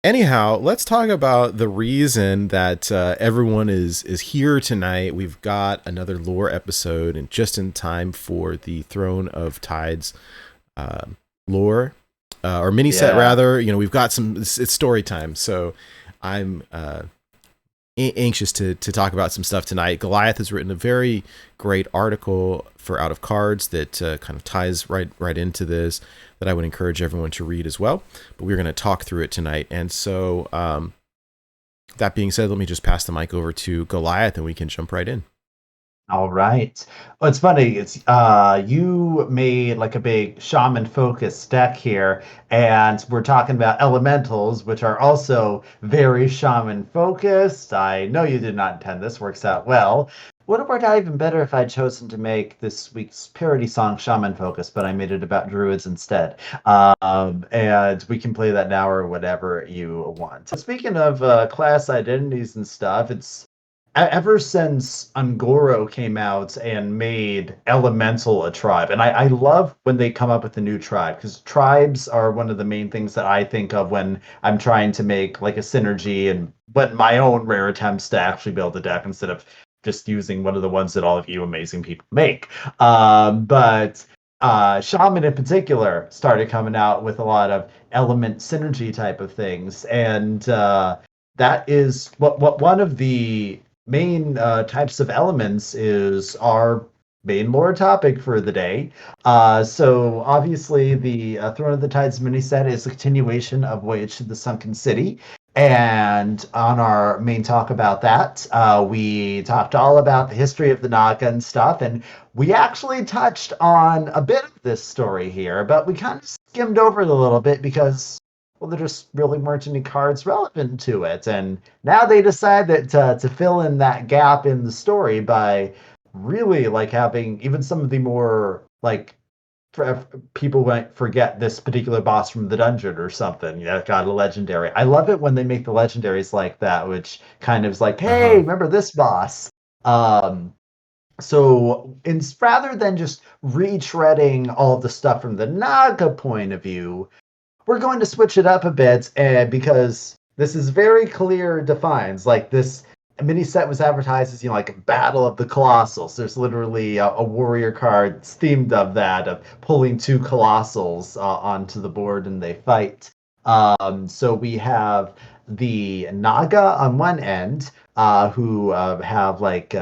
Anyhow, let's talk about the reason that everyone is here tonight. We've got another lore episode, and just in time for the Throne of Tides uh, lore or mini set rather. We've got some. It's story time, so I'm anxious to talk about some stuff tonight. Goliath has written a very great article for Out of Cards that kind of ties right into this, that I would encourage everyone to read as well. But we're going to talk through it tonight. And so that being said, let me just pass the mic over to Goliath and we can jump right in. All right. Well, it's funny. It's you made like a big shaman focused deck here, and we're talking about elementals, which are also very shaman focused. I know you did not intend this. Works out well. Would have worked out even better if I'd chosen to make this week's parody song shaman focused, but I made it about druids instead. And we can play that now or whatever you want. Speaking of class identities and stuff, it's ever since Ungoro came out and made Elemental a tribe, and I love when they come up with a new tribe, because tribes are one of the main things that I think of when I'm trying to make like a synergy and but my own rare attempts to actually build a deck instead of just using one of the ones that all of you amazing people make. But Shaman in particular started coming out with a lot of element synergy type of things, and that is what one of the main types of elements is our main lore topic for the day. So obviously the Throne of the Tides mini-set is a continuation of Voyage to the Sunken City. And on our main talk about that, we talked all about the history of the Naga and stuff, and we actually touched on a bit of this story here, but we kind of skimmed over it a little bit because well, there just really weren't any cards relevant to it. And now they decide that to fill in that gap in the story by really like having even some of the more like people might forget this particular boss from the dungeon or something. Got a legendary. I love it when they make the legendaries like that, which kind of is like, hey, remember this boss? So rather than just retreading all of the stuff from the Naga point of view, we're going to switch it up a bit because this is very clear defines. Like this mini set was advertised as like a battle of the colossals. There's literally a warrior card themed of that, of pulling two colossals onto the board and they fight. So we have the Naga on one end, who have like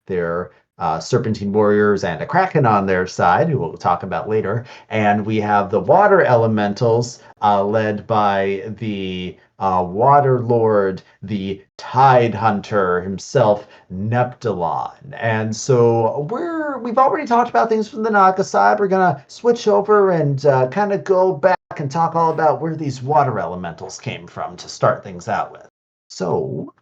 their Serpentine Warriors and a Kraken on their side, who we'll talk about later. And we have the Water Elementals, led by the Water Lord, the Tide Hunter himself, Neptulon. And so we've already talked about things from the Naga side. We're gonna switch over and kind of go back and talk all about where these Water Elementals came from to start things out with. So,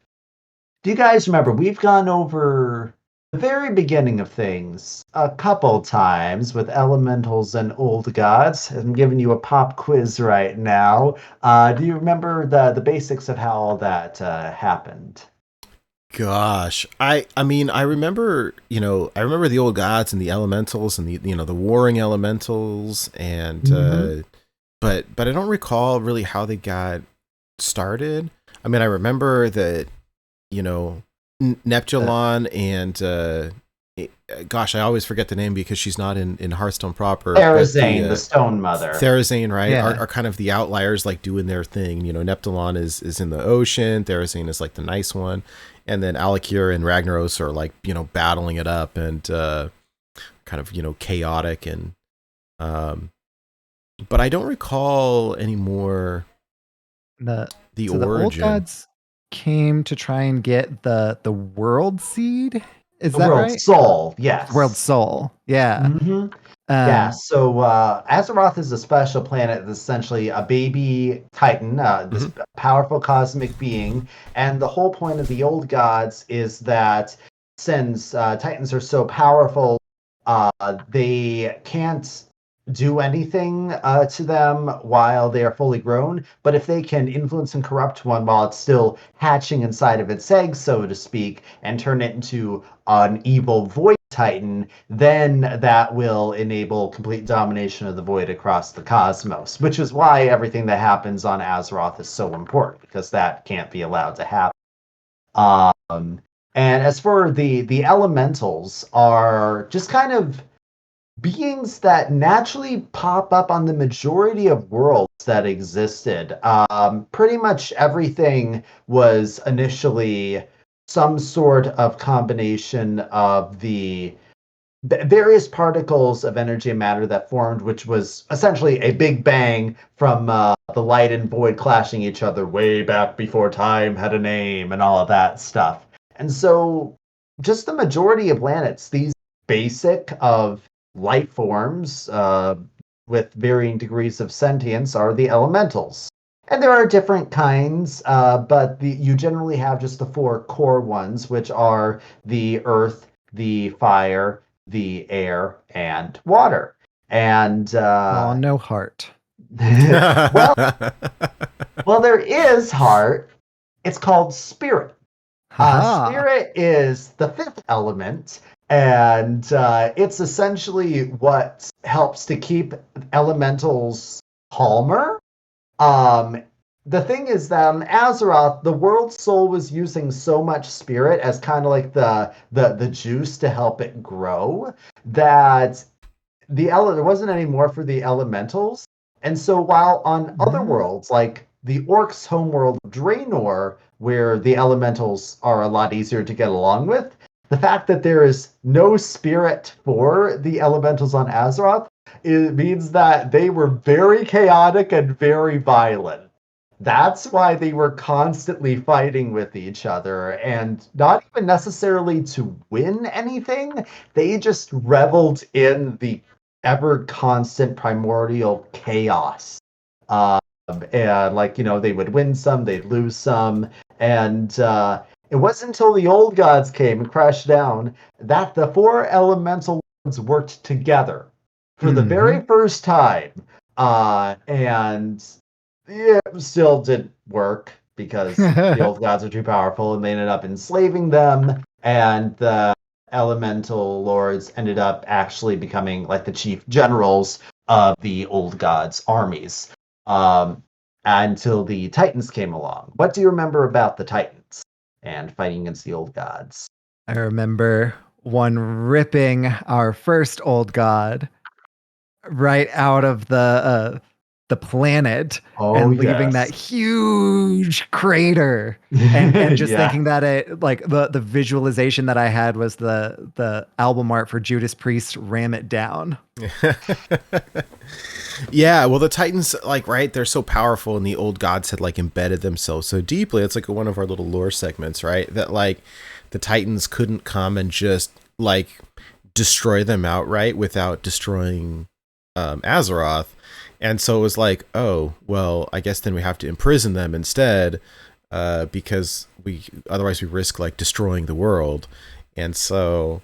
do you guys remember we've gone over the very beginning of things a couple times with elementals and old gods? I'm giving you a pop quiz right now. Do you remember the basics of how all that happened? Gosh, I mean, I remember, I remember the old gods and the elementals and the warring elementals and but I don't recall really how they got started. I mean, I remember that, Neptulon and gosh, I always forget the name because she's not in Hearthstone proper. Therazane, the Stone Mother. Therazane, right? Yeah. Are kind of the outliers, like doing their thing. Neptulon is in the ocean. Therazane is like the nice one, and then Alakir and Ragnaros are like battling it up and kind of chaotic and but I don't recall any more. The origin. The old gods came to try and get the world seed. Is that world right? Soul, yes. World soul, yeah. Yeah, so Azeroth is a special planet that's essentially a baby titan, this powerful cosmic being, and the whole point of the old gods is that since titans are so powerful, they can't do anything to them while they are fully grown, but if they can influence and corrupt one while it's still hatching inside of its egg, so to speak, and turn it into an evil void Titan, then that will enable complete domination of the void across the cosmos, which is why everything that happens on Azeroth is so important, because that can't be allowed to happen. And as for the elementals, are just kind of beings that naturally pop up on the majority of worlds that existed. Pretty much everything was initially some sort of combination of the various particles of energy and matter that formed, which was essentially a big bang from the light and void clashing each other way back before time had a name and all of that stuff. And so just the majority of planets, these basic of life forms with varying degrees of sentience, are the elementals. And there are different kinds, but you generally have just the four core ones, which are the earth, the fire, the air, and water. And no heart. well, there is heart. It's called spirit. Spirit is the fifth element, and it's essentially what helps to keep elementals calmer. The thing is that on Azeroth, the world soul was using so much spirit as kind of like the juice to help it grow, that there wasn't any more for the elementals. And so while on other worlds, like the orcs' homeworld of Draenor, where the elementals are a lot easier to get along with, the fact that there is no spirit for the elementals on Azeroth, it means that they were very chaotic and very violent. That's why they were constantly fighting with each other, and not even necessarily to win anything. They just reveled in the ever constant primordial chaos. And they would win some, they'd lose some, and it wasn't until the old gods came and crashed down that the four elemental ones worked together for the very first time. And it still didn't work because the old gods are too powerful, and they ended up enslaving them, and the elemental lords ended up actually becoming like the chief generals of the old gods' armies. Until the Titans came along. What do you remember about the Titans and fighting against the old gods? I remember one ripping our first old god right out of the planet and leaving that huge crater, and just thinking that it, like, the visualization that I had was the album art for Judas Priest Ram It Down. Yeah, well, the Titans, right, they're so powerful, and the old gods had embedded themselves so deeply. It's one of our little lore segments, right? That the Titans couldn't come and just destroy them outright without destroying Azeroth. And so it was oh, well, I guess then we have to imprison them instead, because otherwise we risk destroying the world. And so,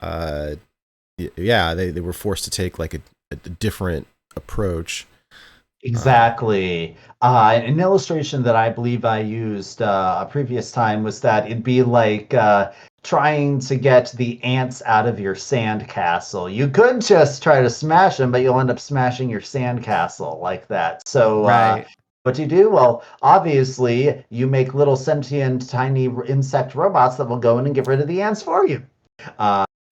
yeah, they were forced to take a different approach. Exactly. An illustration that I believe I used a previous time was that it'd be like trying to get the ants out of your sandcastle. You could just try to smash them, but you'll end up smashing your sandcastle like that. So what do you do? Well, obviously, you make little sentient tiny insect robots that will go in and get rid of the ants for you.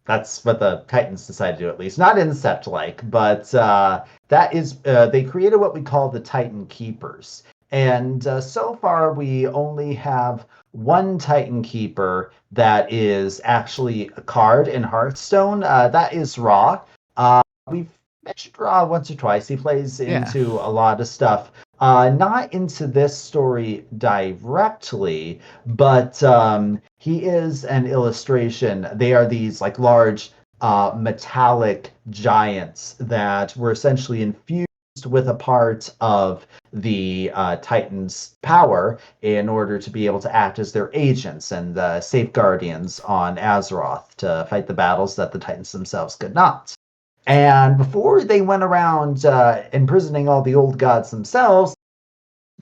That's what the Titans decided to do, at least. Not insect-like, but that is, they created what we call the Titan Keepers. And so far, we only have one Titan Keeper that is actually a card in Hearthstone. That is Ra. We've mentioned Ra once or twice. He plays into a lot of stuff. Not into this story directly, but he is an illustration. They are these large metallic giants that were essentially infused with a part of the Titans' power in order to be able to act as their agents and the safeguardians on Azeroth to fight the battles that the Titans themselves could not. And before they went around imprisoning all the old gods themselves,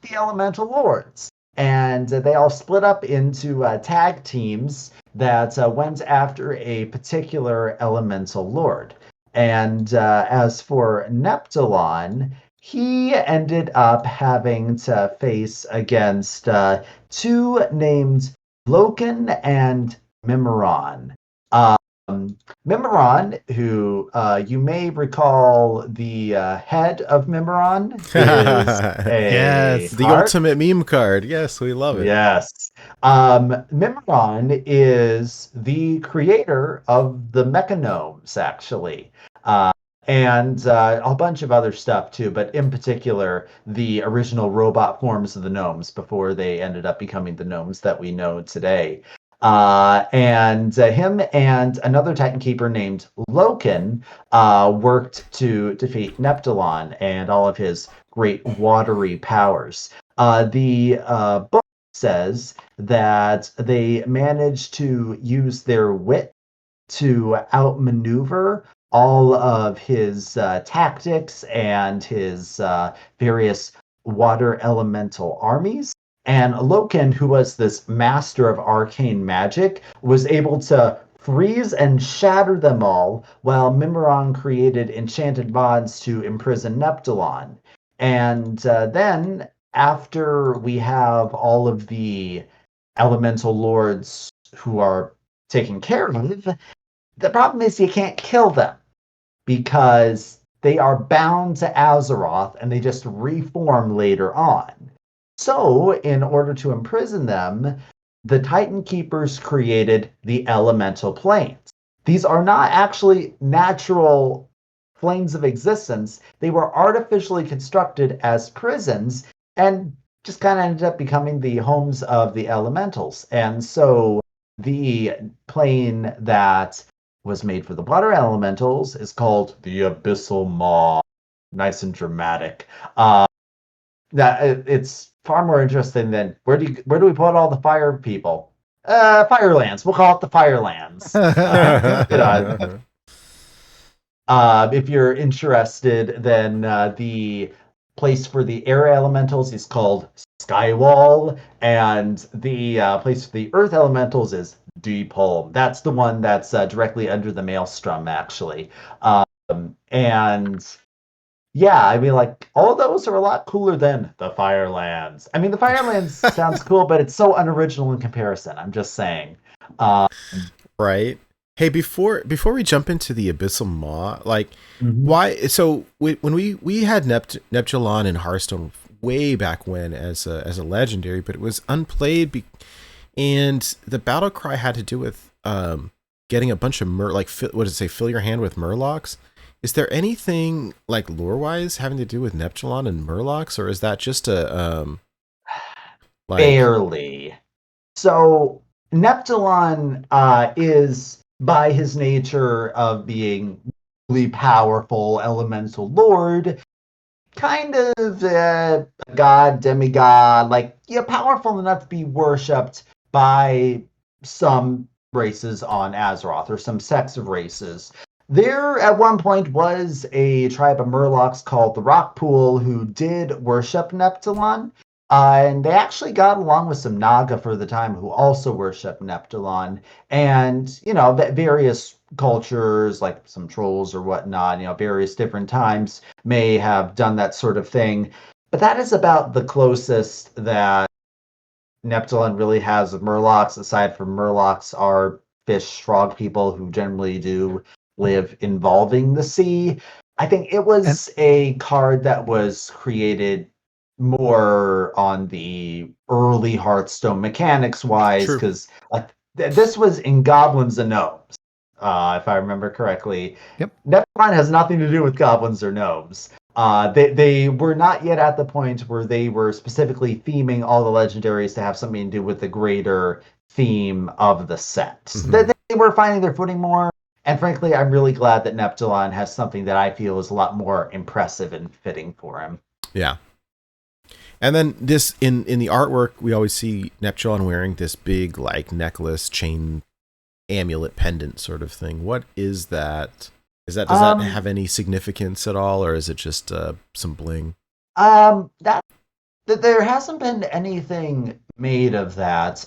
the elemental lords. and they all split up into tag teams that went after a particular elemental lord. And as for Neptulon, he ended up having to face against two named Loken and Mimiron. Mimiron, who you may recall the head of Mimiron, is Yes, the ultimate meme card. Yes, we love it. Yes. Mimiron is the creator of the Mechanomes, actually. And a bunch of other stuff too, but in particular, the original robot forms of the gnomes before they ended up becoming the gnomes that we know today. And him and another Titan Keeper named Loken worked to defeat Neptulon and all of his great watery powers. The book says that they managed to use their wit to outmaneuver all of his tactics and his various water elemental armies. And Loken, who was this master of arcane magic, was able to freeze and shatter them all, while Mimiron created enchanted bonds to imprison Neptulon. And then, after we have all of the elemental lords who are taken care of, the problem is you can't kill them because they are bound to Azeroth and they just reform later on. So, in order to imprison them, the Titan Keepers created the elemental planes. These are not actually natural planes of existence. They were artificially constructed as prisons and just kind of ended up becoming the homes of the elementals. And so the plane that was made for the water elementals is called the Abyssal Maw. Nice and dramatic. It's far more interesting than where do we put all the fire people? Firelands. We'll call it the Firelands. If you're interested, then the place for the air elementals is called Skywall, and the place for the earth elementals is Deep Home. That's the one that's directly under the Maelstrom, actually. And yeah, I mean, like, all those are a lot cooler than the Firelands. I mean, the Firelands sounds cool, but it's so unoriginal in comparison. I'm just saying. Right. Hey, before we jump into the Abyssal Maw, like, why? So when we had Neptulon in Hearthstone way back when as a legendary, but it was unplayed, and the battle cry had to do with getting a bunch of what does it say? Fill your hand with Murlocs. Is there anything like lore-wise having to do with Neptulon and Murlocs, or is that just a barely? So Neptulon is, by his nature of being really powerful elemental lord, kind of a god, demigod, like, powerful enough to be worshipped by some races on Azeroth, or some sects of races. There, at one point, was a tribe of Murlocs called the Rockpool who did worship Neptulon. And they actually got along with some Naga for the time who also worship Neptulon. And, various cultures, like some trolls or whatnot, various different times may have done that sort of thing. But that is about the closest that Neptulon really has with Murlocs. Aside from Murlocs are fish, frog people who generally do live involving the sea. I think it was a card that was created more on the early Hearthstone mechanics wise, because this was in Goblins and Gnomes, if I remember correctly. Yep. Neptulon has nothing to do with Goblins or Gnomes. They were not yet at the point where they were specifically theming all the legendaries to have something to do with the greater theme of the set. They were finding their footing more. And frankly, I'm really glad that Neptulon has something that I feel is a lot more impressive and fitting for him. Yeah. And then this in the artwork, we always see Neptulon wearing this big like necklace, chain, amulet, pendant sort of thing. What is that? Does that have any significance at all, or is it just some bling? There hasn't been anything made of that.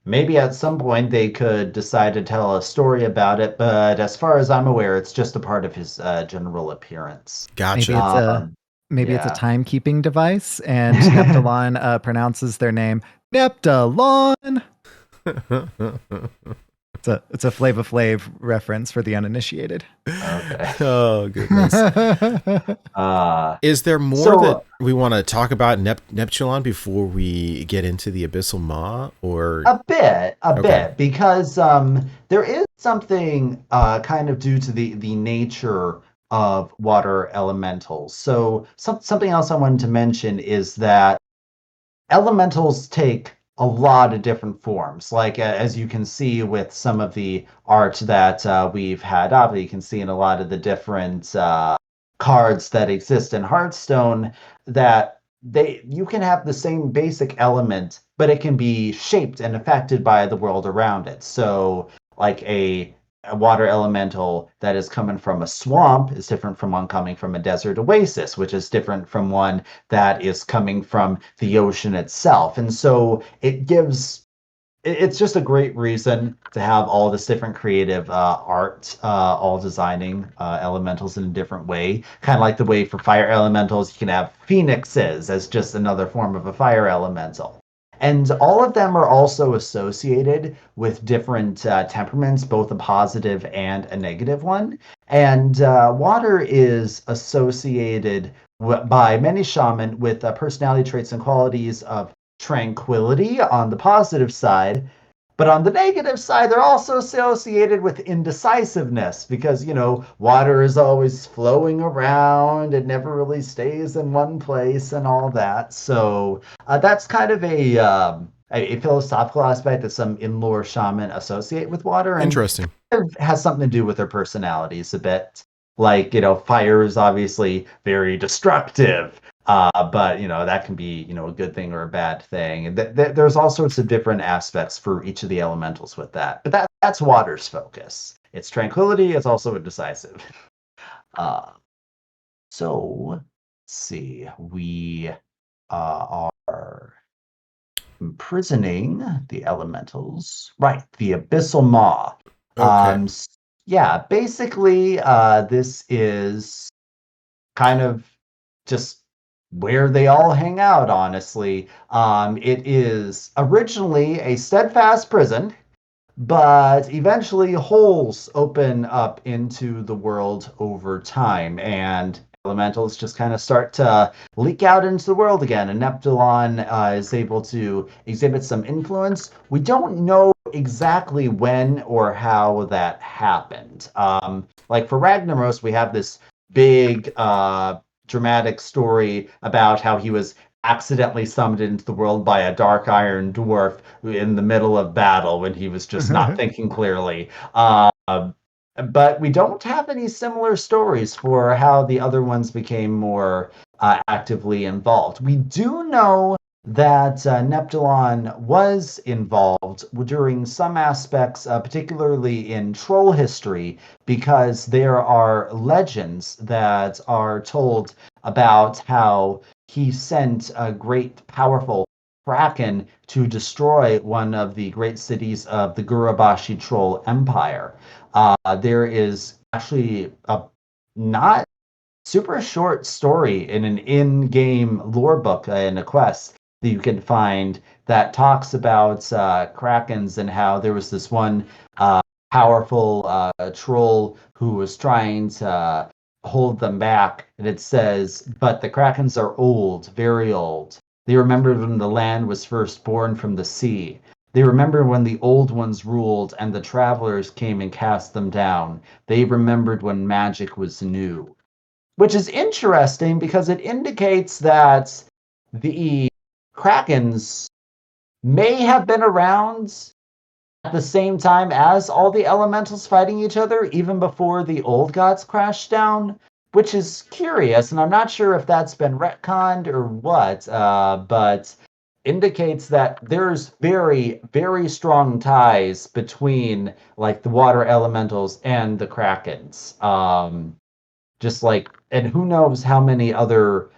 Maybe at some point they could decide to tell a story about it, but as far as I'm aware, it's just a part of his general appearance. Gotcha. Maybe it's a Yeah. timekeeping device, and Neptulon pronounces their name Neptulon. It's a Flava Flav reference for the uninitiated. Okay. Oh goodness. Is there more that we want to talk about Neptulon before we get into the Abyssal Maw, or a bit, because there is something kind of due to the nature of water elementals. So something else I wanted to mention is that elementals take a lot of different forms. Like as you can see with some of the art that we've had up, you can see in a lot of the different cards that exist in Hearthstone that you can have the same basic element, but it can be shaped and affected by the world around it. So like a water elemental that is coming from a swamp is different from one coming from a desert oasis, which is different from one that is coming from the ocean itself. And so it's just a great reason to have all this different creative art, all designing elementals in a different way. Kind of like the way for fire elementals, you can have phoenixes as just another form of a fire elemental. And all of them are also associated with different temperaments, both a positive and a negative one. And water is associated by many shaman with personality traits and qualities of tranquility on the positive side. But on the negative side, they're also associated with indecisiveness because, water is always flowing around. It never really stays in one place and all that. So that's kind of a philosophical aspect that some in-lore shaman associate with water. And interesting. it has something to do with their personalities a bit. Like, fire is obviously very destructive. But that can be a good thing or a bad thing. And there's all sorts of different aspects for each of the elementals with that. But that's water's focus. It's tranquility. It's also indecisive. So let's see. We are imprisoning the elementals. Right, the Abyssal Maw. Okay. Yeah, basically, this is kind of just where they all hang out, honestly. It is originally a steadfast prison, but eventually holes open up into the world over time, and elementals just kind of start to leak out into the world again, and Neptulon is able to exhibit some influence. We don't know exactly when or how that happened. Like for Ragnaros, we have this big dramatic story about how he was accidentally summoned into the world by a dark iron dwarf in the middle of battle when he was just not thinking clearly. But we don't have any similar stories for how the other ones became more actively involved. We do know that Neptulon was involved during some aspects, particularly in troll history, because there are legends that are told about how he sent a great, powerful kraken to destroy one of the great cities of the Gurabashi troll empire. There is actually a not super short story in an in-game lore book in a quest that you can find that talks about krakens and how there was this one powerful troll who was trying to hold them back. And it says, but the krakens are old, very old. They remembered when the land was first born from the sea. They remember when the old ones ruled and the travelers came and cast them down. They remembered when magic was new. Which is interesting because it indicates that the Krakens may have been around at the same time as all the elementals fighting each other, even before the old gods crashed down, which is curious, and I'm not sure if that's been retconned or what, but indicates that there's very, very strong ties between like the water elementals and the Krakens. Just like, and who knows how many other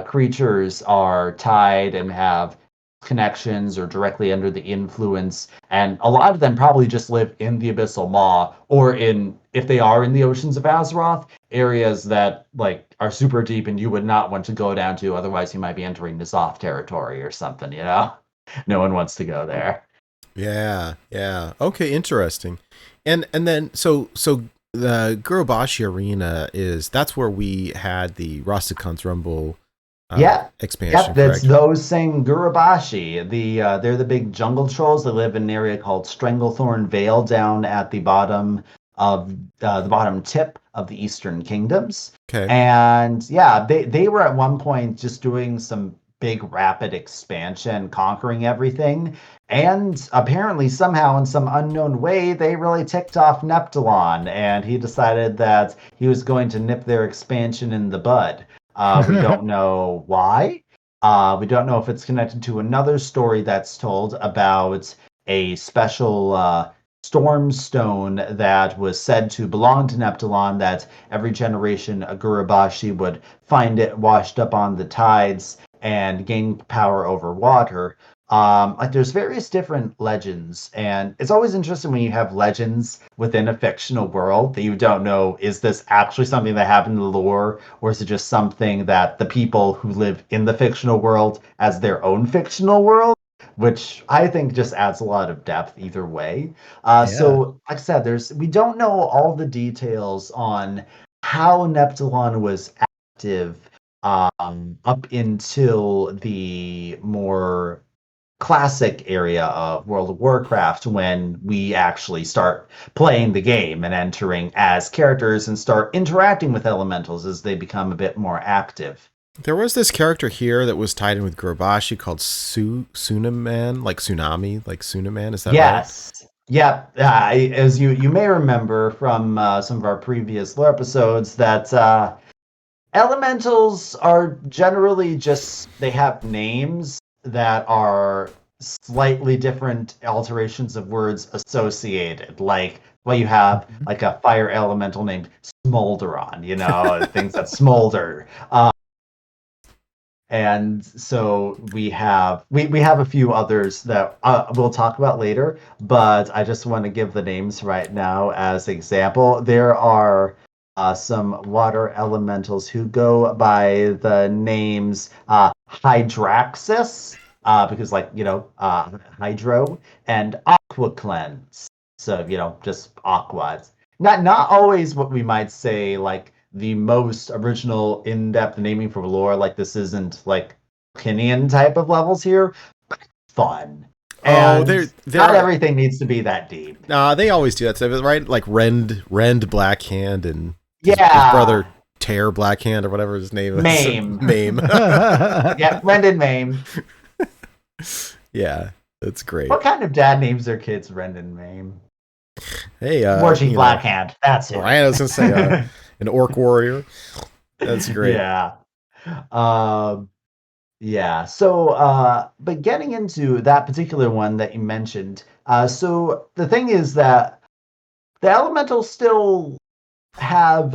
creatures are tied and have connections or directly under the influence. And a lot of them probably just live in the Abyssal Maw, or if they are in the oceans of Azeroth, areas that like are super deep and you would not want to go down to, otherwise you might be entering N'Zoth territory or something, you know? No one wants to go there. Yeah. Okay, interesting. And then so the Gurabashi arena that's where we had the Rastakan's Rumble expansion. Yep, that's those same Gurabashi. They're the big jungle trolls. They live in an area called Stranglethorn Vale down at the bottom of the bottom tip of the Eastern Kingdoms. Okay. And yeah, they were at one point just doing some big rapid expansion, conquering everything. And apparently, somehow, in some unknown way, they really ticked off Neptulon, and he decided that he was going to nip their expansion in the bud. We don't know why. We don't know if it's connected to another story that's told about a special storm stone that was said to belong to Neptulon, that every generation a Gurabashi would find it washed up on the tides and gain power over water. Like there's various different legends, and it's always interesting when you have legends within a fictional world that you don't know, is this actually something that happened in the lore, or is it just something that the people who live in the fictional world as their own fictional world, which I think just adds a lot of depth either way. So like I said, we don't know all the details on how Neptulon was active up until the more classic area of World of Warcraft, when we actually start playing the game and entering as characters and start interacting with elementals as they become a bit more active. There was this character here that was tied in with Gurabashi called Sunaman, like Tsunami, like Sunaman. Is that right? Yes. Yep. As you may remember from some of our previous lore episodes, that elementals are generally just, they have names that are slightly different alterations of words associated. Like, well, you have like a fire elemental named Smolderon, you know, things that smolder. And so we have a few others that we'll talk about later, but I just want to give the names right now as example. There are some water elementals who go by the names Hydraxis, because hydro, and Aqua Cleanse. So, just aquas. Not always what we might say, like, the most original in-depth naming for lore. Like, this isn't like Kinian type of levels here, but it's fun. And not everything needs to be that deep. Nah, they always do that stuff, right? Like Rend Blackhand and his brother Tear Blackhand, or whatever his name is. Mame. Yeah, Rend and Mame. Yeah, that's great. What kind of dad names their kids Rend and Mame? Hey, Forging Blackhand. That's it. Right, I was gonna say an orc warrior. That's great. Yeah. Yeah. So, but getting into that particular one that you mentioned, so the thing is that the elementals still have,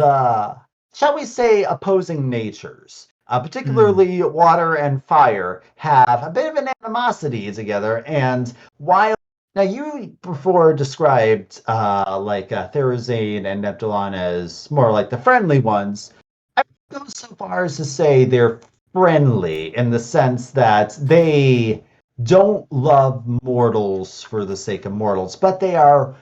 shall we say, opposing natures. Particularly water and fire have a bit of an animosity together, and while now you before described Therazane and Neptulon as more like the friendly ones, I would go so far as to say they're friendly in the sense that they don't love mortals for the sake of mortals, but they are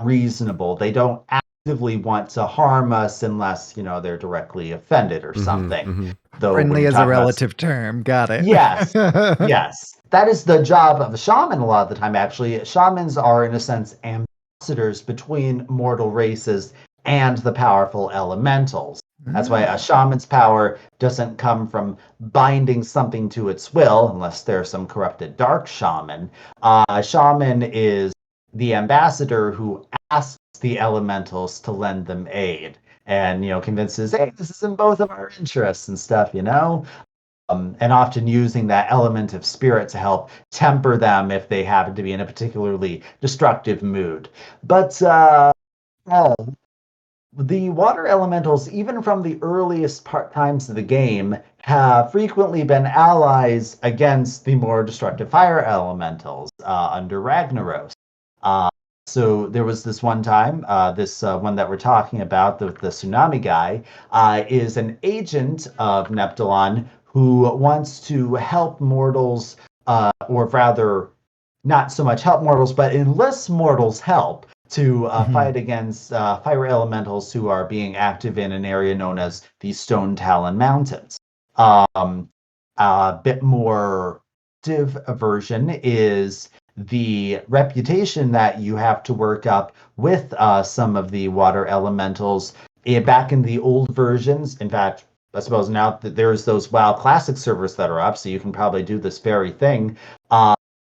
reasonable. They don't actively want to harm us unless, they're directly offended or something. Though friendly is a relative term. Got it. Yes. Yes. That is the job of a shaman a lot of the time, actually. Shamans are, in a sense, ambassadors between mortal races and the powerful elementals. That's why a shaman's power doesn't come from binding something to its will, unless there's some corrupted dark shaman. A shaman is the ambassador who asks the elementals to lend them aid and, convinces, hey, this is in both of our interests and stuff, and often using that element of spirit to help temper them if they happen to be in a particularly destructive mood. But the water elementals, even from the earliest times of the game, have frequently been allies against the more destructive fire elementals under Ragnaros. So there was this one time, this one that we're talking about, the tsunami guy, is an agent of Neptulon who wants to help mortals, or rather, not so much help mortals, but enlist mortals' help to fight against fire elementals who are being active in an area known as the Stone Talon Mountains. A bit more active version is the reputation that you have to work up with some of the water elementals. Back in the old versions, in fact, I suppose now that there's those WoW Classic servers that are up, so you can probably do this very thing,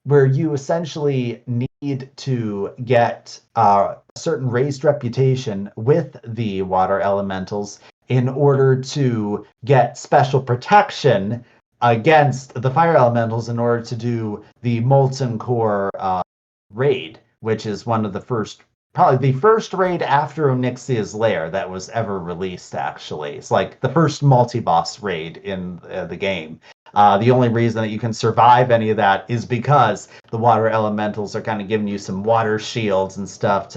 where you essentially need to get a certain raised reputation with the water elementals in order to get special protection against the fire elementals in order to do the Molten Core raid, which is one of the first, probably the first raid after Onyxia's Lair that was ever released, actually. It's like the first multi-boss raid in the game. The only reason that you can survive any of that is because the water elementals are kind of giving you some water shields and stuff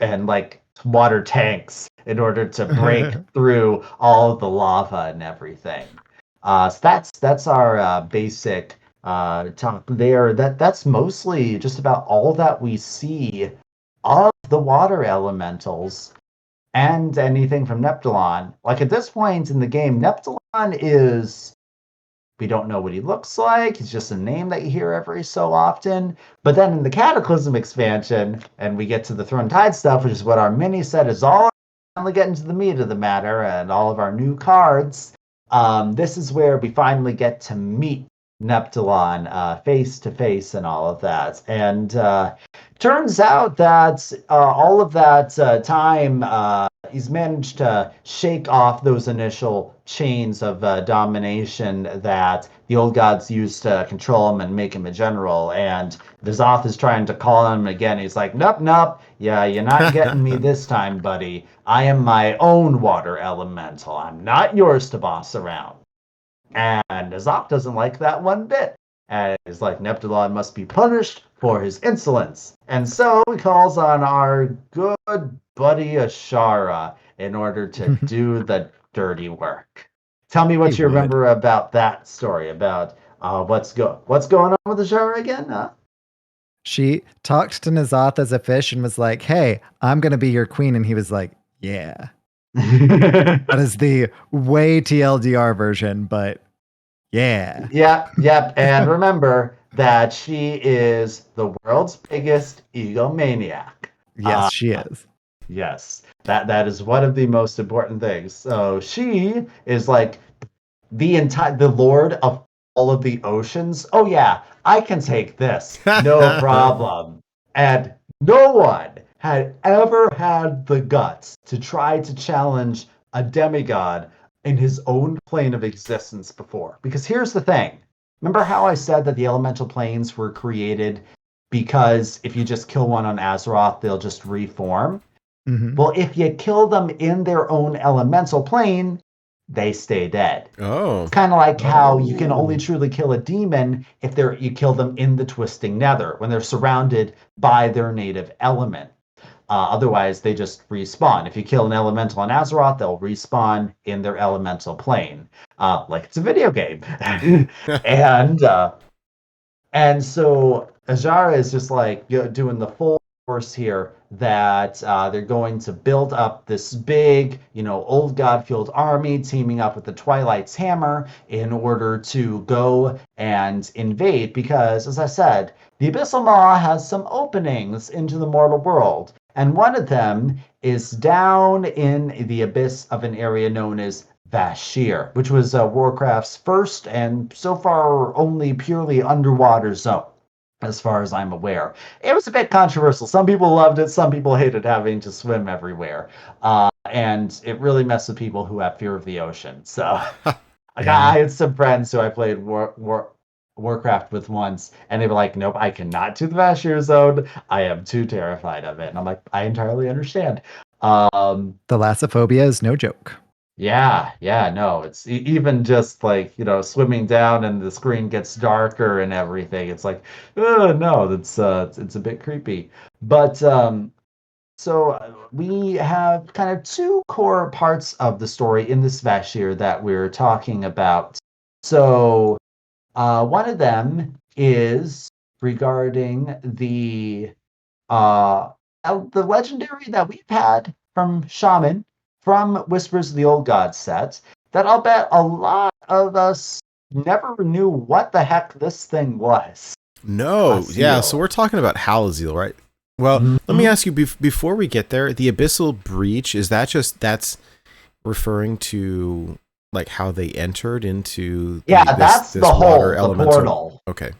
and like water tanks in order to break through all of the lava and everything. So that's our basic talk there. That's mostly just about all that we see of the water elementals and anything from Neptulon. Like at this point in the game, Neptulon is, we don't know what he looks like. He's just a name that you hear every so often. But then in the Cataclysm expansion, and we get to the Throne Tide stuff, which is what our mini set is all, finally getting to the meat of the matter and all of our new cards. This is where we finally get to meet Neptulon face to face and all of that. And turns out that all of that time, he's managed to shake off those initial chains of domination that the old gods used to control him and make him a general. And N'Zoth is trying to call him again. He's like, nope, nope. Yeah, you're not getting me this time, buddy. I am my own water elemental. I'm not yours to boss around. And N'Zoth doesn't like that one bit. And he's like, Neptulon must be punished for his insolence. And so he calls on our good buddy Azshara in order to do the dirty work. Tell me what you remember about that story, about what's going on with Azshara again, huh? She talked to N'Zoth as a fish and was like, hey, I'm going to be your queen. And he was like, yeah. That is the way TLDR version, but yeah. Yep. And remember that she is the world's biggest egomaniac. Yes, she is. Yes. That is one of the most important things. So she is like the lord of all of the oceans. Oh yeah, I can take this. No problem. And no one had ever had the guts to try to challenge a demigod in his own plane of existence before. Because here's the thing. Remember how I said that the elemental planes were created because if you just kill one on Azeroth, they'll just reform? Mm-hmm. Well, if you kill them in their own elemental plane, they stay dead. Oh. It's kind of like how you can only truly kill a demon if you kill them in the Twisting Nether, when they're surrounded by their native element. Otherwise, they just respawn. If you kill an elemental on Azeroth, they'll respawn in their elemental plane, like it's a video game. and so Azshara is just like doing the full force here that they're going to build up this big, old god-fueled army, teaming up with the Twilight's Hammer in order to go and invade. Because, as I said, the Abyssal Maw has some openings into the mortal world. And one of them is down in the abyss of an area known as Vashj'ir, which was Warcraft's first and so far only purely underwater zone, as far as I'm aware. It was a bit controversial. Some people loved it. Some people hated having to swim everywhere. And it really messed with people who have fear of the ocean. So I had some friends who I played Warcraft with once, and they were like, nope, I cannot do the Vashj'ir zone. I am too terrified of it. And I'm like, I entirely understand. Um, Thalassophobia is no joke. Yeah, no, it's even just like, swimming down and the screen gets darker and everything. It's like, oh no, it's a bit creepy. But so we have kind of two core parts of the story in this Vashir that we're talking about. So one of them is regarding the legendary that we've had from Shaman, from Whispers of the Old Gods set, that I'll bet a lot of us never knew what the heck this thing was. No, yeah, so we're talking about Halazeal, right? Well, let me ask you, before we get there, the Abyssal Breach, is that that's referring to like how they entered into that's this the water hole, the portal. Okay.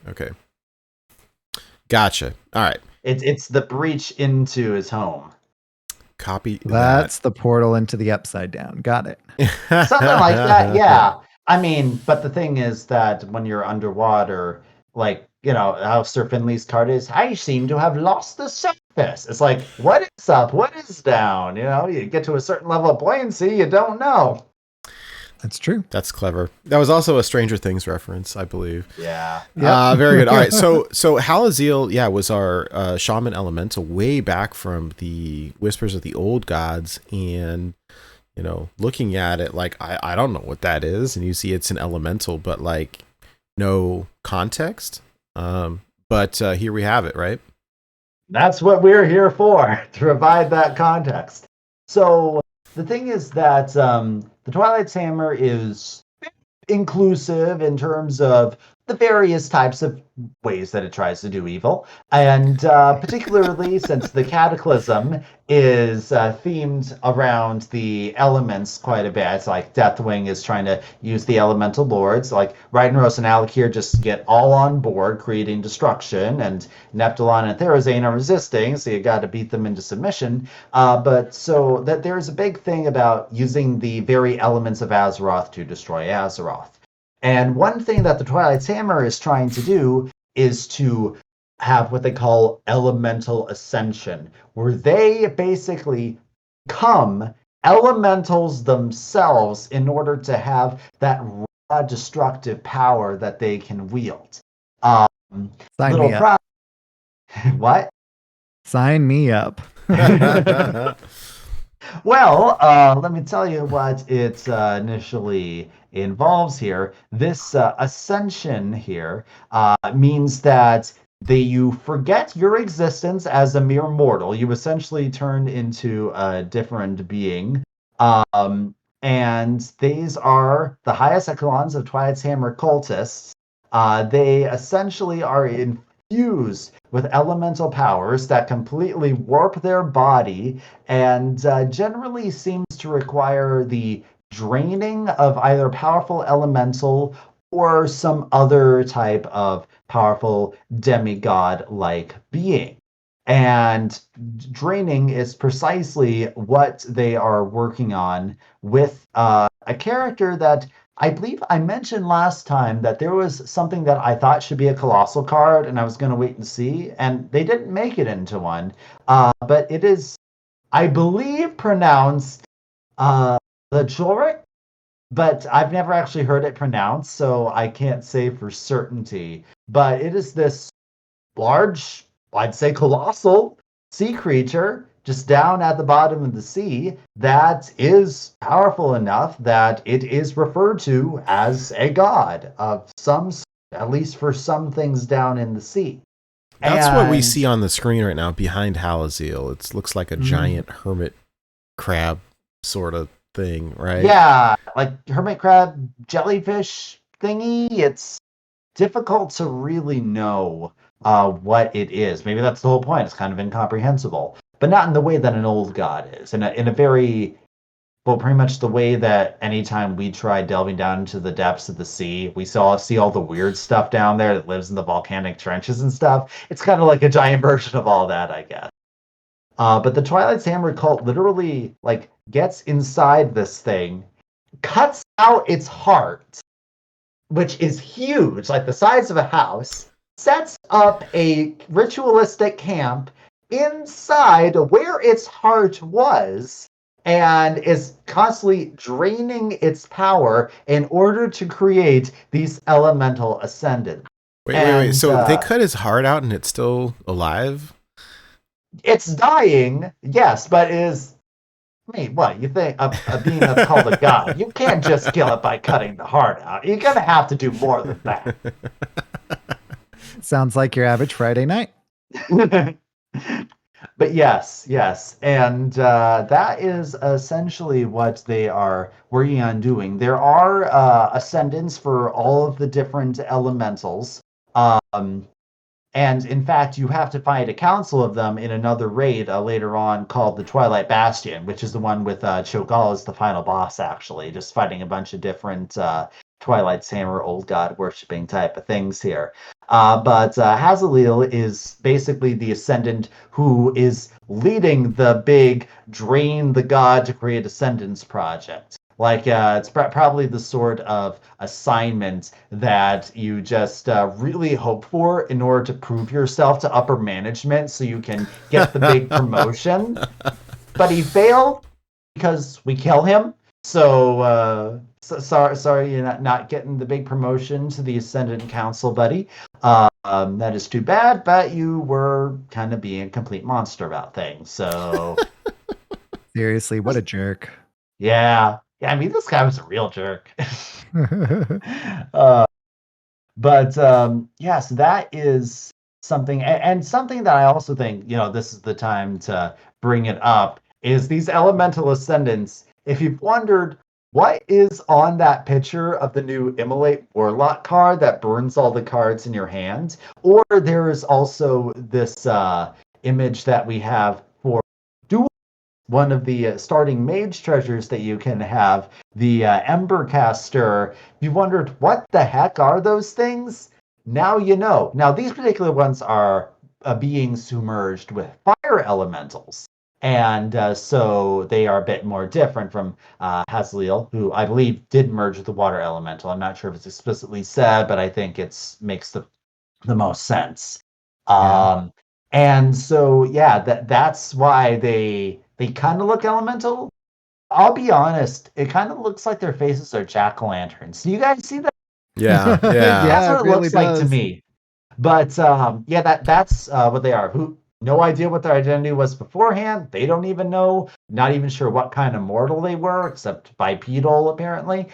Gotcha. All right. It's the breach into his home. Copy That's the portal into the Upside Down. Got it. Something like that, yeah. I mean, but the thing is that when you're underwater, like, how Sir Finley's card is, I seem to have lost the surface. It's like, what is up? What is down? You get to a certain level of buoyancy, you don't know. That's true. That's clever. That was also a Stranger Things reference, I believe. Yeah. Very good. All right. So Halazeal, was our shaman elemental way back from the Whispers of the Old Gods, and looking at it, like I don't know what that is, and you see it's an elemental, but like no context. But here we have it, right? That's what we're here for, to provide that context. So the thing is that the Twilight's Hammer is inclusive in terms of the various types of ways that it tries to do evil. And particularly since the Cataclysm is themed around the elements quite a bit. It's like Deathwing is trying to use the elemental lords. Like Ragnaros and Alakir just get all on board, creating destruction. And Neptulon and Therazane are resisting, so you got to beat them into submission. But so that there's a big thing about using the very elements of Azeroth to destroy Azeroth. And one thing that the Twilight's Hammer is trying to do is to have what they call elemental ascension, where they basically become elementals themselves in order to have that raw destructive power that they can wield. Sign me up. What? Sign me up. Well, let me tell you what it initially involves here. This ascension here means that you forget your existence as a mere mortal. You essentially turn into a different being. And these are the highest echelons of Twilight's Hammer cultists. They essentially are infused with elemental powers that completely warp their body and generally seems to require the draining of either powerful elemental or some other type of powerful demigod-like being. And draining is precisely what they are working on with a character that I believe I mentioned last time that there was something that I thought should be a colossal card, and I was going to wait and see, and they didn't make it into one. But it is, I believe, pronounced the Jorik, but I've never actually heard it pronounced, so I can't say for certainty. But it is this large, I'd say colossal sea creature just down at the bottom of the sea that is powerful enough that it is referred to as a god of some, at least for some things down in the sea. That's what we see on the screen right now behind Halazeal. It looks like a giant hermit crab sort of thing, right? Yeah, like hermit crab jellyfish thingy. It's difficult to really know what it is. Maybe that's the whole point. It's kind of incomprehensible, but not in the way that an old god is. In a very, well, pretty much the way that anytime we try delving down into the depths of the sea, we see all the weird stuff down there that lives in the volcanic trenches and stuff. It's kind of like a giant version of all that, I guess. But the Twilight's Hammer cult literally like gets inside this thing, cuts out its heart, which is huge, like the size of a house, sets up a ritualistic camp inside where its heart was and is constantly draining its power in order to create these elemental ascendants. Wait. So they cut his heart out and it's still alive? It's dying, yes, but is... I mean, what, you think a being that's called a god, you can't just kill it by cutting the heart out. You're going to have to do more than that. Sounds like your average Friday night. But yes. And that is essentially what they are working on doing. There are ascendants for all of the different elementals. And in fact, you have to find a council of them in another raid later on called the Twilight Bastion, which is the one with Cho'Gall as the final boss, actually, just fighting a bunch of different Twilight's Hammer, old god worshipping type of things here. But Hazaleel is basically the ascendant who is leading the big drain the god to create ascendants project. Like, it's probably the sort of assignment that you just really hope for in order to prove yourself to upper management so you can get the big promotion. But he failed because we kill him. So, sorry you're not getting the big promotion to the Ascendant Council, buddy. That is too bad, but you were kind of being a complete monster about things. So, seriously, what a jerk. Yeah, I mean, this guy was a real jerk. But yes, that is something, and something that I also think, this is the time to bring it up, is these elemental ascendants. If you've wondered what is on that picture of the new Immolate Warlock card that burns all the cards in your hand, or there is also this image that we have for one of the starting mage treasures that you can have, the Embercaster. You wondered, what the heck are those things? Now you know. Now, these particular ones are beings who merged with fire elementals. And so they are a bit more different from Hazaleel, who I believe did merge with the water elemental. I'm not sure if it's explicitly said, but I think it makes the most sense. Yeah. And so, yeah, that's why they kind of look elemental. I'll be honest, it kind of looks like their faces are jack-o'-lanterns. Do you guys see that? Yeah. That's what it really looks like to does. me. But that's what they are. No idea what their identity was beforehand. They don't even know. Not even sure what kind of mortal they were, except bipedal apparently,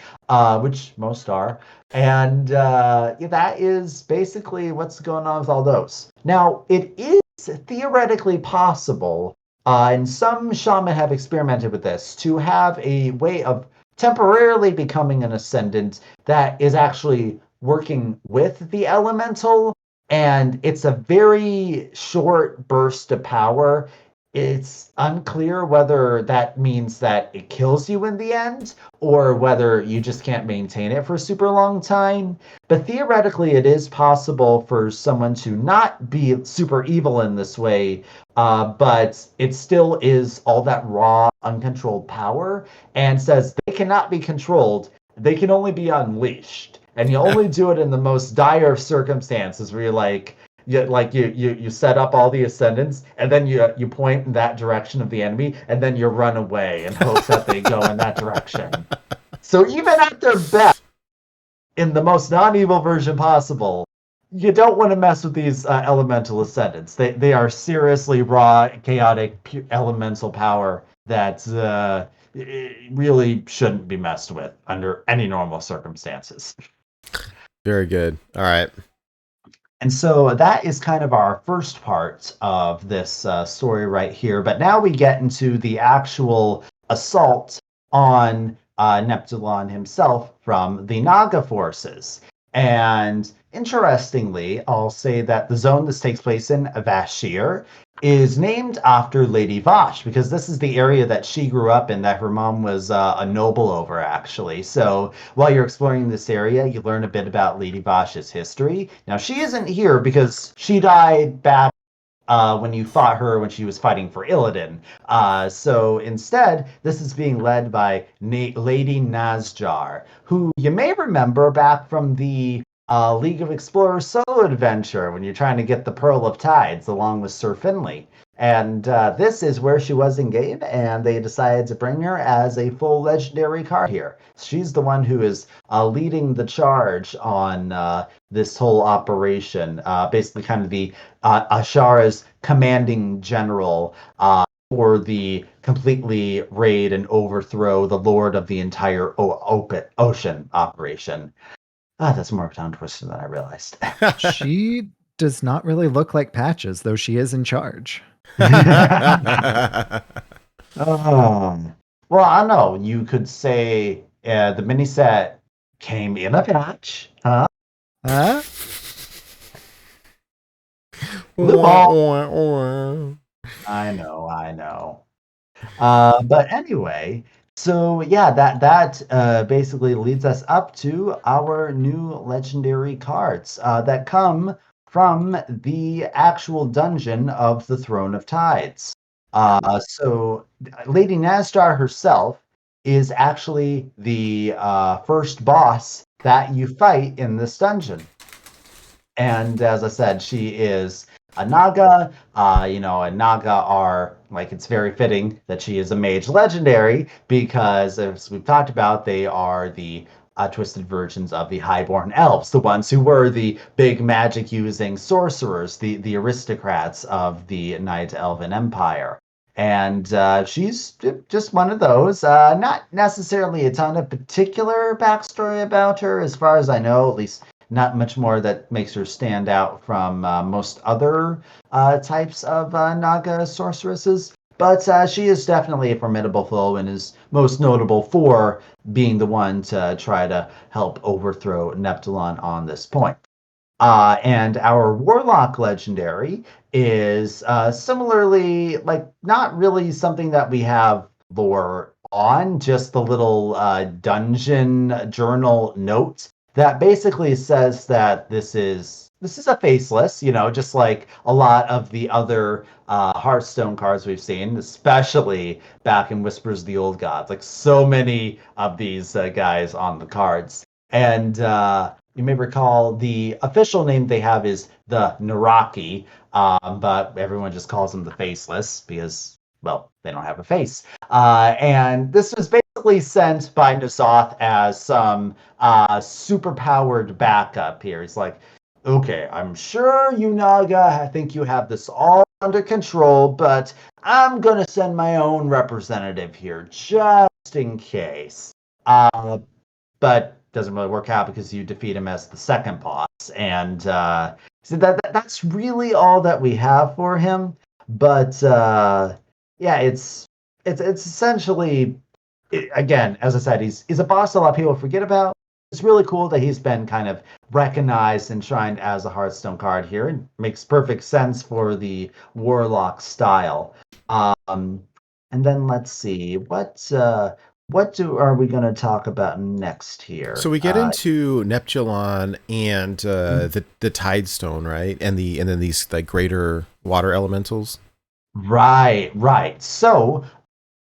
which most are. And that is basically what's going on with all those. Now, it is theoretically possible, and some shaman have experimented with this, to have a way of temporarily becoming an ascendant that is actually working with the elemental, and it's a very short burst of power. It's unclear whether that means that it kills you in the end or whether you just can't maintain it for a super long time. But theoretically, it is possible for someone to not be super evil in this way, but it still is all that raw, uncontrolled power, and says they cannot be controlled. They can only be unleashed. And you only do it in the most dire of circumstances where you set up all the ascendants, and then you point in that direction of the enemy, and then you run away in hopes that they go in that direction. So even at their best, in the most non-evil version possible, you don't want to mess with these elemental ascendants. They are seriously raw, chaotic, elemental power that really shouldn't be messed with under any normal circumstances. Very good. All right. And so that is kind of our first part of this story right here. But now we get into the actual assault on Neptulon himself from the Naga forces. And interestingly, I'll say that the zone this takes place in, Vashir, is named after Lady Vosh, because this is the area that she grew up in, that her mom was a noble over, actually. So while you're exploring this area, you learn a bit about Lady Vosh's history. Now, she isn't here because she died back when you fought her when she was fighting for Illidan. So instead, this is being led by Lady Naz'jar, who you may remember back from the League of Explorers solo adventure when you're trying to get the Pearl of Tides along with Sir Finley. And this is where she was in game, and they decided to bring her as a full legendary card here. She's the one who is leading the charge on this whole operation, basically kind of the Azshara's commanding general for the completely raid and overthrow the lord of the entire ocean operation. That's more of a tongue twister than I realized. She does not really look like Patches, though she is in charge. Well, I don't know. You could say the mini set came in a patch, huh? Huh? I know. But anyway, so yeah, that basically leads us up to our new legendary cards that come from the actual dungeon of the Throne of Tides. So Lady Nazdar herself is actually the first boss that you fight in this dungeon. And as I said, she is a Naga. And Naga are, like, it's very fitting that she is a mage legendary because, as we've talked about, they are the twisted versions of the highborn elves, the ones who were the big magic using sorcerers, the aristocrats of the Night Elven Empire. And she's just one of those. Not necessarily a ton of particular backstory about her, as far as I know, at least not much more that makes her stand out from most other types of Naga sorceresses. But she is definitely a formidable foe and is most notable for being the one to try to help overthrow Neptulon on this point. And our Warlock legendary is similarly, like, not really something that we have lore on, just the little dungeon journal note that basically says that this is a faceless, just like a lot of the other Hearthstone cards we've seen, especially back in Whispers of the Old Gods. Like, so many of these guys on the cards. And you may recall the official name they have is the Naraki, but everyone just calls them the Faceless because, well, they don't have a face. And this was basically sent by N'Zoth as some super-powered backup here. He's like, okay, I'm sure you Naga, I think you have this all under control, but I'm going to send my own representative here just in case. But doesn't really work out because you defeat him as the second boss. And so that's really all that we have for him. But yeah, it's essentially, again, as I said, he's a boss a lot of people forget about. It's really cool that he's been kind of recognized and enshrined as a Hearthstone card here. It makes perfect sense for the Warlock style. And then let's see, what are we going to talk about next here? So we get into Neptulon and the Tidestone, right? And then these, like, greater water elementals. Right. So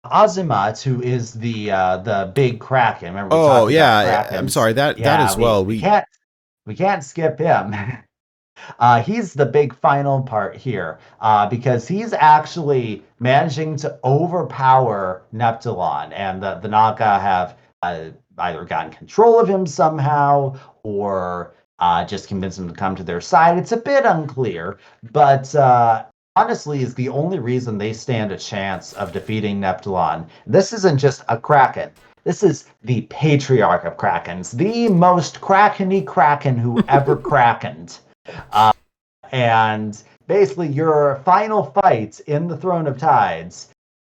Azimuth, who is the big Kraken. Remember we talked about Krakens. I'm sorry, that as well. We can't skip him. He's the big final part here because he's actually managing to overpower Neptulon, and the Naga have either gotten control of him somehow or just convinced him to come to their side. It's a bit unclear, but honestly is the only reason they stand a chance of defeating Neptulon. This isn't just a Kraken. This is the patriarch of Krakens, the most Krakeny Kraken who ever Krakened. And basically your final fight in the Throne of Tides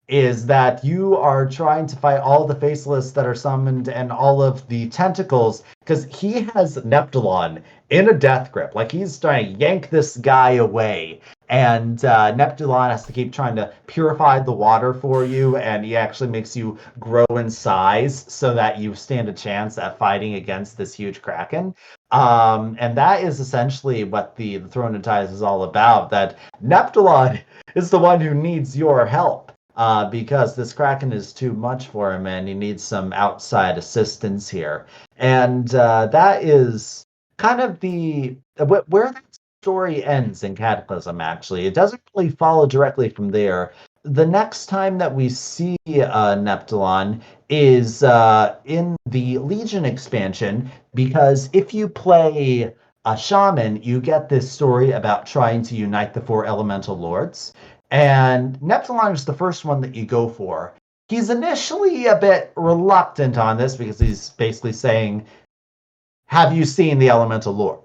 is that you are trying to fight all the Faceless that are summoned and all of the tentacles, because he has Neptulon in a death grip. Like, he's trying to yank this guy away. And Neptulon has to keep trying to purify the water for you, and he actually makes you grow in size so that you stand a chance at fighting against this huge Kraken. And that is essentially what the Throne of Tides is all about, that Neptulon is the one who needs your help. Because this Kraken is too much for him and he needs some outside assistance here. And that is kind of where that story ends in Cataclysm, actually. It doesn't really follow directly from there. The next time that we see Neptulon is in the Legion expansion, because if you play a shaman, you get this story about trying to unite the four elemental lords. And Neptulon is the first one that you go for. He's initially a bit reluctant on this because he's basically saying, have you seen the elemental lord?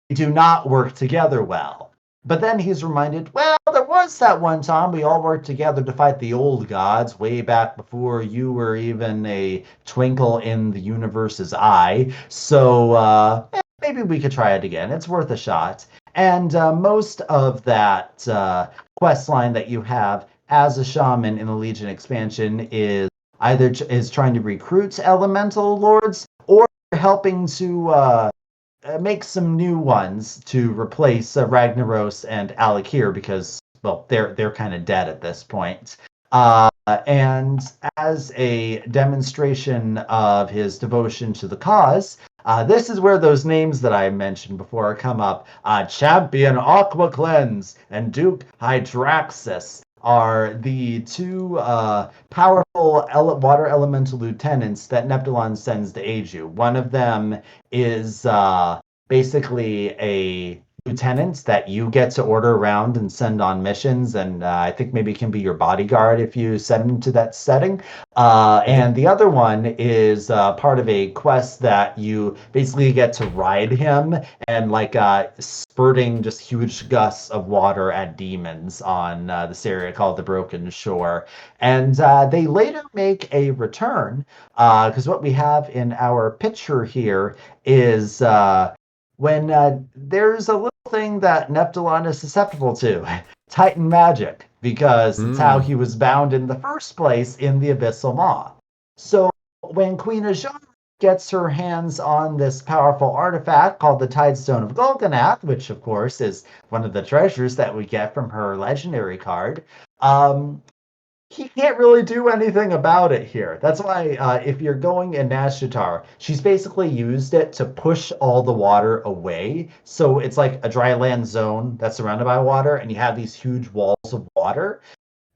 They do not work together well. But then he's reminded, well, there was that one time we all worked together to fight the old gods way back before you were even a twinkle in the universe's eye. So maybe we could try it again. It's worth a shot. And most of that quest line that you have as a shaman in the Legion expansion is either trying to recruit elemental lords or helping to make some new ones to replace Ragnaros and Alakir because, well, they're kind of dead at this point. And as a demonstration of his devotion to the cause, this is where those names that I mentioned before come up. Champion Aqua Cleanse and Duke Hydraxis are the two powerful water elemental lieutenants that Neptulon sends to aid you. One of them is basically a lieutenant that you get to order around and send on missions, and I think maybe can be your bodyguard if you send him to that setting. And the other one is part of a quest that you basically get to ride him and like spurting just huge gusts of water at demons on this area called the Broken Shore. And they later make a return because what we have in our picture here is when there's a little thing that Neptulon is susceptible to, Titan magic, because it's how he was bound in the first place in the Abyssal Maw. So when Queen Azshara gets her hands on this powerful artifact called the Tidestone of Golganath, which of course is one of the treasures that we get from her legendary card, he can't really do anything about it here. That's why if you're going in Naz'jar, she's basically used it to push all the water away. So it's like a dry land zone that's surrounded by water, and you have these huge walls of water.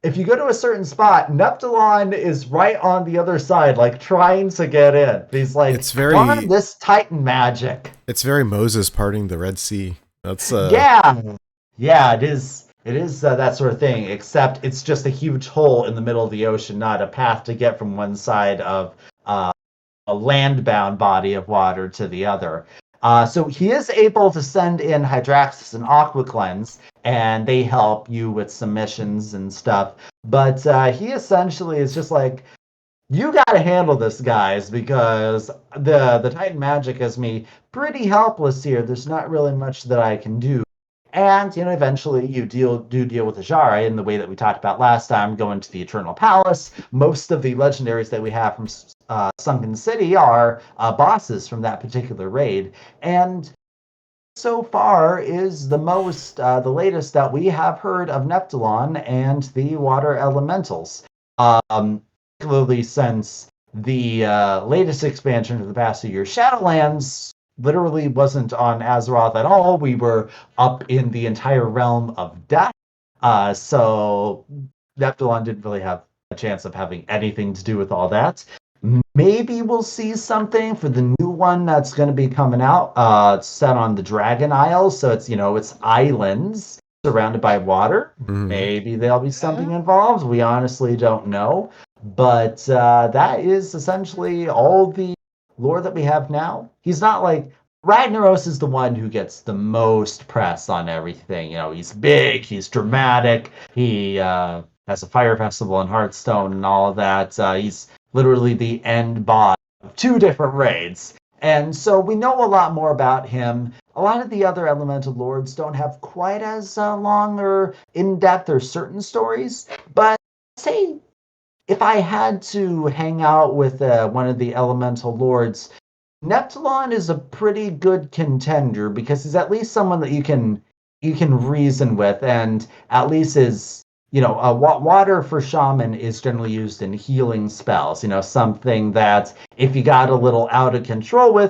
If you go to a certain spot, Neptulon is right on the other side, like trying to get in. He's like, on this Titan magic. It's very Moses parting the Red Sea. That's yeah, it is. It is that sort of thing, except it's just a huge hole in the middle of the ocean, not a path to get from one side of a land-bound body of water to the other. So he is able to send in Hydraxis and Aqua Cleanse, and they help you with some missions and stuff. But he essentially is just like, you got to handle this, guys, because the Titan magic has me pretty helpless here. There's not really much that I can do. And, eventually you deal with Azshara in the way that we talked about last time, going to the Eternal Palace. Most of the legendaries that we have from Sunken City are bosses from that particular raid. And so far is the latest that we have heard of Neptulon and the water elementals. Particularly since the latest expansion of the past few years, Shadowlands, literally wasn't on Azeroth at all. We were up in the entire realm of death. So Neptulon didn't really have a chance of having anything to do with all that. Maybe we'll see something for the new one that's going to be coming out. It's set on the Dragon Isle, so it's islands surrounded by water. Maybe there'll be something involved. We honestly don't know. But that is essentially all the lore that we have now. He's not like Ragnaros is the one who gets the most press on everything. He's big, he's dramatic, he has a fire festival in Hearthstone and all of that. He's literally the end boss of 2 different raids. And so we know a lot more about him. A lot of the other elemental lords don't have quite as long or in-depth or certain stories, but say if I had to hang out with one of the elemental lords, Neptulon is a pretty good contender because he's at least someone that you can reason with, and at least is water for shaman is generally used in healing spells. Something that if you got a little out of control with,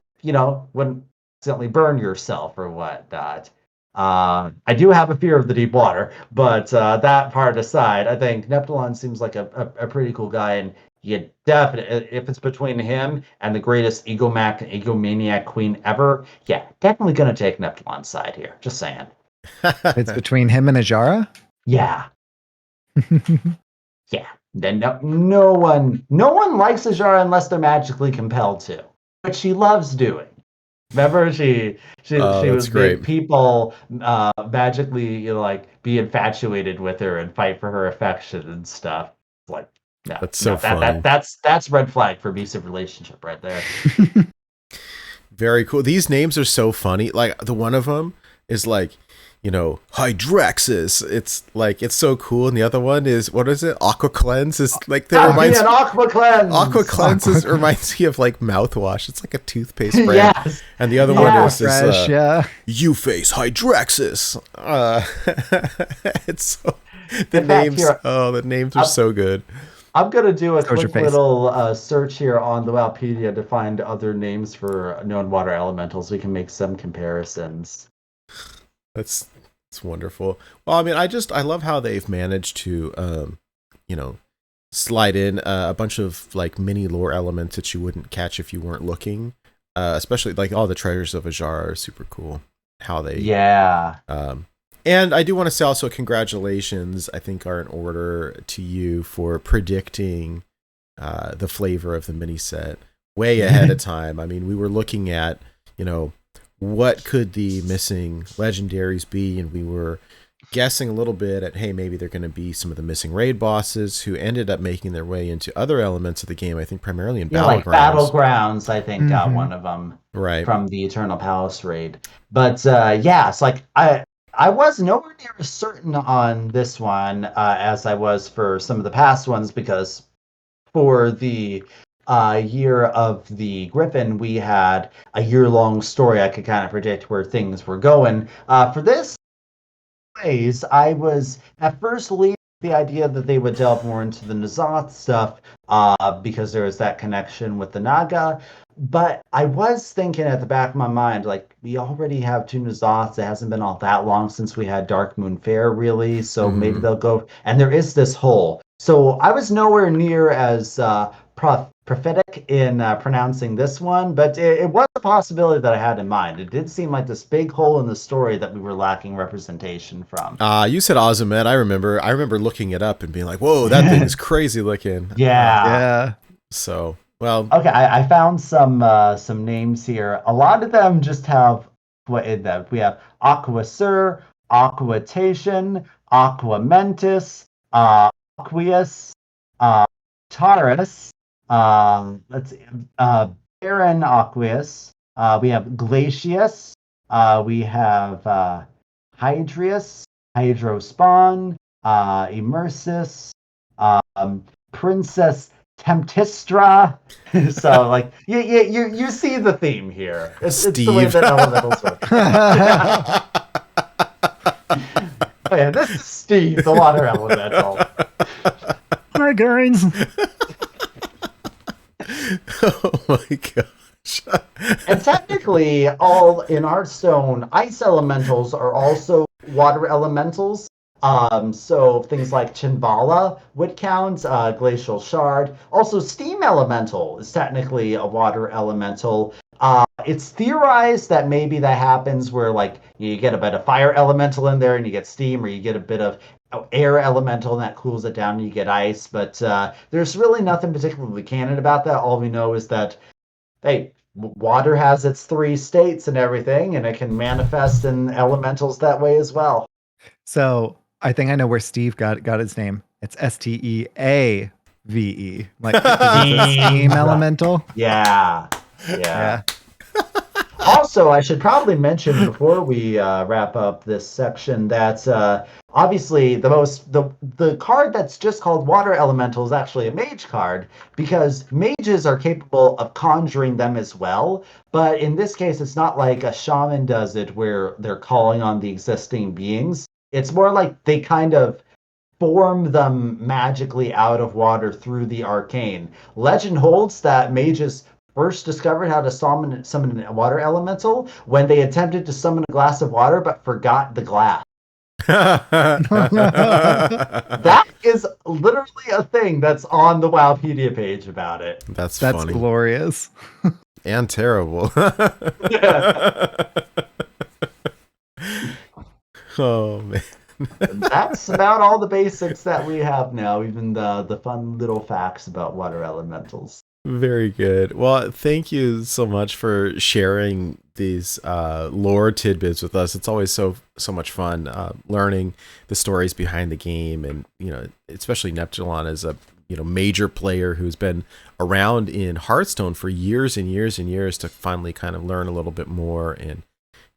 when accidentally burn yourself or whatnot. I do have a fear of the deep water, but that part aside, I think Neptulon seems like a pretty cool guy, and you definitely, if it's between him and the greatest egomaniac queen ever, yeah, definitely gonna take Neptulon's side here. Just saying. It's between him and Azshara? Yeah. Yeah. Then no one likes Azshara unless they're magically compelled to, which she loves doing. Remember, she was great. made people magically like be infatuated with her and fight for her affection and stuff. Like, no, that's so funny. That's red flag for abusive relationship right there. Very cool. These names are so funny. Like the one of them is like, Hydraxis. It's so cool. And the other one is, what is it? Aqua Cleanse is like that reminds me. Aqua Cleanse. Aqua Cleanse reminds me of like mouthwash. It's like a toothpaste brand. Yes. And the other one is this. You face Hydraxis. It's so the names are so good. I'm gonna do a quick little search here on the Wikipedia to find other names for known water elementals. We can make some comparisons. That's wonderful. Well, I mean, I love how they've managed to, slide in a bunch of like mini lore elements that you wouldn't catch if you weren't looking. Especially like all the treasures of Azshara are super cool. How they, and I do want to say also congratulations, I think are in order to you for predicting the flavor of the mini set way ahead of time. I mean, we were looking at, what could the missing legendaries be, and we were guessing a little bit at, hey, maybe they're going to be some of the missing raid bosses who ended up making their way into other elements of the game, I think primarily in Battlegrounds. Like Battlegrounds, I think, got one of them from the Eternal Palace raid. But it's like I was nowhere near as certain on this one as I was for some of the past ones, because for the year of the Griffin, we had a year-long story. I could kind of predict where things were going. For this phase, I was at first leaning the idea that they would delve more into the N'Zoth stuff because there was that connection with the Naga. But I was thinking at the back of my mind, like, we already have 2 N'Zoths. It hasn't been all that long since we had Dark Moon Fair, really. So maybe they'll go. And there is this hole. So I was nowhere near as prophetic in pronouncing this one, but it was a possibility that I had in mind. It did seem like this big hole in the story that we were lacking representation from. You said Azumet. I remember looking it up and being like, whoa, that thing is crazy looking. Yeah. So, well. Okay, I found some names here. A lot of them just have what in them. We have Aquasur, Aquatation, Aquamentus, Aqueous, Taurus, let's see, Baron Aqueous, we have Glacius, we have Hydrius, Hydrospawn, Immersis, Princess Temptistra. So like you see the theme here. It's the way that elementals work. Oh yeah, this is Steve, the water elemental. Hi guys. Oh my gosh. And technically, all in Hearthstone, ice elementals are also water elementals. So things like Chinvala would count, Glacial Shard. Also, Steam Elemental is technically a water elemental. It's theorized that maybe that happens where like you get a bit of fire elemental in there and you get steam, or you get a bit of air elemental and that cools it down and you get ice. But there's really nothing particularly canon about that. All we know is that, hey, water has its 3 states and everything, and it can manifest in elementals that way as well. So I think I know where Steve got his name. It's Steave, like steam elemental. Yeah. Also, I should probably mention before we wrap up this section that obviously the card that's just called Water Elemental is actually a mage card, because mages are capable of conjuring them as well. But in this case, it's not like a shaman does it where they're calling on the existing beings. It's more like they kind of form them magically out of water through the arcane. Legend holds that mages first discovered how to summon a water elemental when they attempted to summon a glass of water but forgot the glass. That is literally a thing that's on the Wowpedia page about it. That's funny. Glorious. And terrible. Oh, man. That's about all the basics that we have now, even the fun little facts about water elementals. Very good. Well, thank you so much for sharing these lore tidbits with us. It's always so much fun learning the stories behind the game, and especially Neptulon as a major player who's been around in Hearthstone for years and years and years to finally kind of learn a little bit more.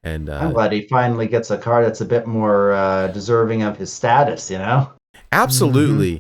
And I'm glad he finally gets a card that's a bit more deserving of his status. Absolutely.